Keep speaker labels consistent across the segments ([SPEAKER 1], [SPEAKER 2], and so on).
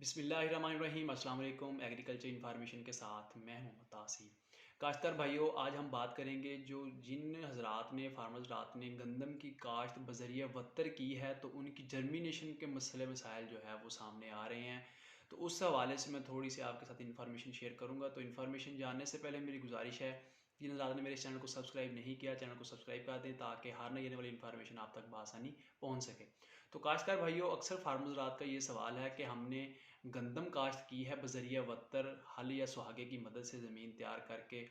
[SPEAKER 1] बिस्मिल्लाहिर्रहमानिर्रहीम अस्सलाम वालेकुम। एग्रीकल्चर इन्फॉर्मेशन के साथ मैं हूं मुतासिर। काश्तकार भाइयों, आज हम बात करेंगे जिन हजरात ने फार्मर्स ने गंदम की काश्त बजरिया वत्तर की है तो उनकी जर्मिनेशन के मसले मसाइल जो है वो सामने आ रहे हैं। तो उस हवाले से मैं थोड़ी सी आपके साथ इन्फॉर्मेशन शेयर करूंगा। तो इन्फॉर्मेशन जानने से पहले मेरी गुजारिश है, जिन हजरात ने मेरे इस चैनल को सब्सक्राइब नहीं किया, चैनल को सब्सक्राइब कर दें ताकि हर नई आने वाली इन्फॉर्मेशन आप तक बआसानी पहुँच सके। तो काश्तकार भाइयों, अक्सर फार्मर्स का ये सवाल है कि हमने गंदम काश्त की है बजरिया वत्तर हल या सुहागे की मदद से ज़मीन तैयार करके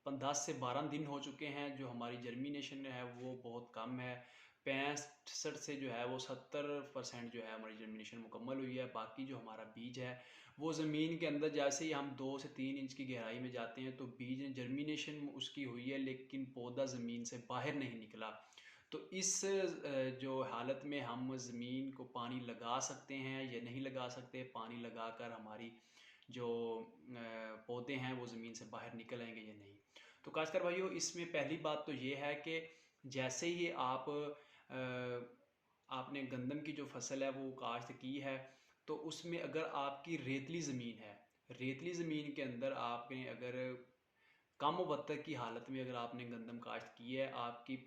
[SPEAKER 1] 10 से 12 दिन हो चुके हैं। जो हमारी जर्मिनेशन है वो बहुत कम है। 65 से जो है वो 70% जो है हमारी जर्मिनेशन मुकम्मल हुई है। बाकी जो हमारा बीज है वो ज़मीन के अंदर जैसे ही हम 2 से 3 इंच की गहराई में जाते हैं तो बीज जर्मिनेशन उसकी हुई है, लेकिन पौधा ज़मीन से बाहर नहीं निकला। तो इस जो हालत में हम ज़मीन को पानी लगा सकते हैं या नहीं लगा सकते, पानी लगाकर हमारी जो पौधे हैं वो ज़मीन से बाहर निकल आएंगे या नहीं। तो खासकर भाइयों, इसमें पहली बात तो ये है कि जैसे ही आपने गंदम की जो फसल है वो काश्त की है, तो उसमें अगर आपकी रेतली ज़मीन है, रेतली ज़मीन के अंदर आपने अगर कम वत्तर की हालत में अगर आपने गंदम काश्त की है, आपकी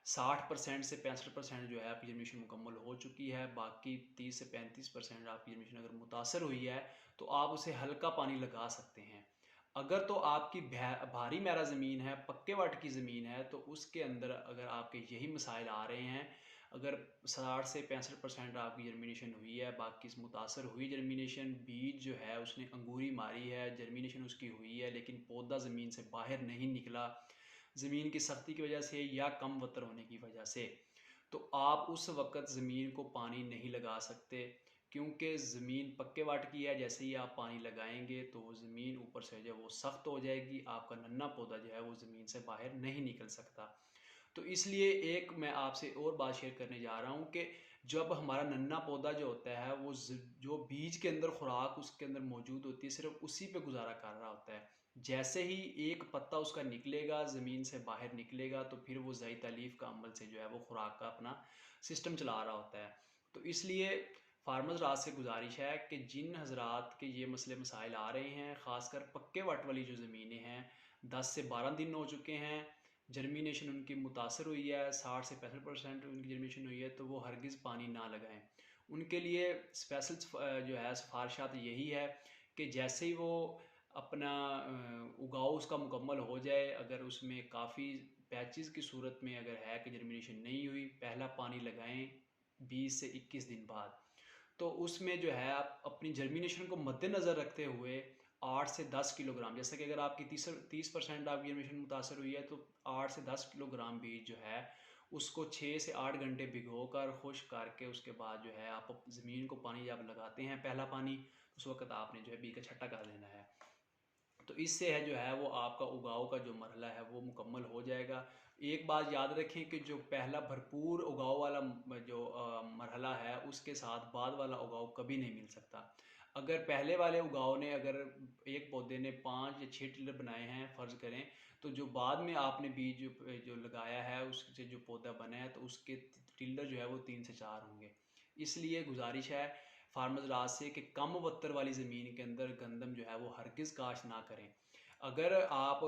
[SPEAKER 1] 60% से 65% जो है आपकी जर्मिनेशन मुकम्मल हो चुकी है। बाकी 30 से 35% आपकी जर्मिनेशन अगर मुतासर हुई है तो आप उसे हल्का पानी लगा सकते हैं। अगर तो आपकी भारी मैरा ज़मीन है, पक्के वाट की ज़मीन है, तो उसके अंदर अगर आपके यही मसाइल आ रहे हैं, अगर 60 से 65% आपकी जर्मिनेशन हुई है, बाकी मुतासर हुई जर्मिनेशन, बीज जो है उसने अंगूरी मारी है, जर्मिनेशन उसकी हुई है, लेकिन पौधा ज़मीन से बाहर नहीं निकला ज़मीन की सख्ती की वजह से या कम वतर होने की वजह से, तो आप उस वक़्त ज़मीन को पानी नहीं लगा सकते, क्योंकि ज़मीन पक्के वाट की है। जैसे ही आप पानी लगाएंगे तो वो ज़मीन ऊपर से जो है वो सख्त हो जाएगी, आपका नन्हा पौधा जो है वो ज़मीन से बाहर नहीं निकल सकता। तो इसलिए एक मैं आपसे और बात शेयर करने जा रहा हूँ कि जब हमारा नन्हा पौधा जो होता है वो जो बीज के अंदर खुराक उसके अंदर मौजूद होती है, सिर्फ उसी पे गुजारा कर रहा होता है। जैसे ही एक पत्ता उसका निकलेगा, ज़मीन से बाहर निकलेगा, तो फिर वो ज़ई तालीफ का अमल से जो है वो खुराक का अपना सिस्टम चला रहा होता है। तो इसलिए फार्मर्स राज से गुजारिश है कि जिन हजरात के ये मसले मसाइल आ रहे हैं, ख़ासकर पक्के वट वाली जो ज़मीनें हैं, 10 से 12 दिन हो चुके हैं, जर्मिनेशन उनकी मुतासर हुई है, 60 से 65% उनकी जर्मिनेशन हुई है, तो वो हरगिज़ पानी ना लगाएं। उनके लिए स्पेशल जो है सिफारिशात यही है कि जैसे ही वो अपना उगाव उसका मुकम्मल हो जाए, अगर उसमें काफ़ी पैचेस की सूरत में अगर है कि जर्मिनेशन नहीं हुई, पहला पानी लगाएं 20 से 21 दिन बाद। तो उसमें जो है आप अपनी जर्मिनेशन को मद्देनज़र रखते हुए 8 से 10 किलोग्राम, जैसे कि अगर आपकी 30% आपकी जर्मिनेशन मुतासर हुई है तो 8 से 10 किलोग्राम बीज जो है उसको 6 से 8 घंटे भिगो कर खुश्क करके उसके बाद जो है आप ज़मीन को पानी जब लगाते हैं पहला पानी, उस वक्त आपने जो है बीज का छट्टा कर देना है। तो इससे है जो है वो आपका उगाव का जो मरहला है वो मुकम्मल हो जाएगा। एक बात याद रखें कि जो पहला भरपूर उगाव वाला जो मरहला है उसके साथ बाद वाला उगाव कभी नहीं मिल सकता। अगर पहले वाले उगाव ने अगर एक पौधे ने 5 या 6 टिल्लर बनाए हैं फ़र्ज़ करें, तो जो बाद में आपने बीज जो लगाया है उससे जो पौधा बना है तो उसके टिल्लर जो है वो 3 से 4 होंगे। इसलिए गुजारिश है फार्मर्स राज से कि कम वत्तर वाली ज़मीन के अंदर गंदम जो है वो हरगिज़ काश्त ना करें। अगर आप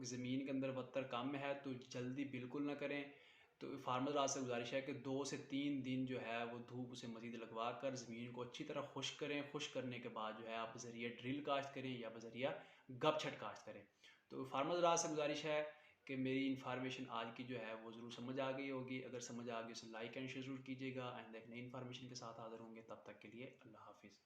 [SPEAKER 1] ज़मीन के अंदर वत्तर कम है तो जल्दी बिल्कुल ना करें। तो फार्मर राज से गुजारिश है कि 2 से 3 दिन जो है वो धूप उसे मज़ीद लगवा कर ज़मीन को अच्छी तरह खुश्क करें। खुश्क करने के बाद जो है आप बज़रिया ड्रिल काश्त करें या बज़रिया गपछट काश्त करें। तो फार्मर राज से गुजारिश है कि मेरी इन्फॉर्मेशन आज की जो है वो ज़रूर समझ आ गई होगी। अगर समझ आ गई तो लाइक एंड शेयर ज़रूर कीजिएगा। आइंदा एक नई इन्फॉर्मेशन के साथ हाज़िर होंगे, तब तक के लिए अल्लाह हाफ़िज़।